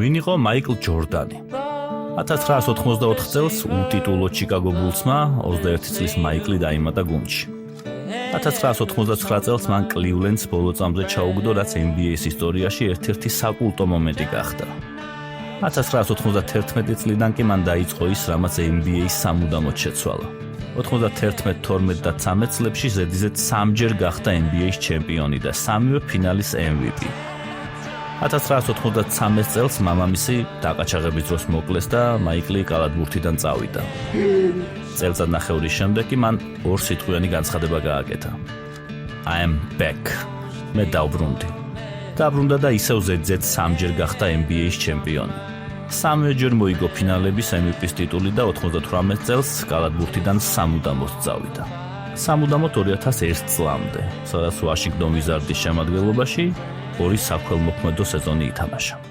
ვინ იყო მაიკლ ჯორდანი? 1984 წელს უტიტულო ჩიკაგო ბულსმა 21 წლის მაიკლი დაიმატა გუნდში. 1999 წელს მან კლივლენდს ბოლო წამზე ჩაუგდო, რაც NBA-ის ისტორიაში ერთ-ერთი საკულტო მომენტი გახდა. 1991 წლიდან კი მან დაიწყო ის, რამაც NBA-ის სამუდამოდ შეცვალა. 91, 12 და 13 წლებში ზედიზედ 3-ჯერ გახდა NBA-ის ჩემპიონი და 3-ვე ფინალის MVP. 1993 წელს მამამისი დაყაჩაღების დროს მოკლეს და მაიკლი კალათბურთიდან წავიდა. წელწადნახევრის შემდეგ კი მან ორ სიტყვიანი განცხადება გააკეთა. I am back. მე დავბრუნდი. დაბრუნდა და ისევ ზედიზედ 3-ჯერ გახდა NBA-ის ჩემპიონი. 3-ჯერ მოიგო ფინალების MVP-ის ტიტული და 98 წელს კალათბურთიდან სამუდამოდ წავიდა. სამუდამოდ 2001 წლამდე, სადაც ვაშინგტონ ვიზარდის შემადგენლობაში 2 საქველმოქმედო სეზონი ითამაშა.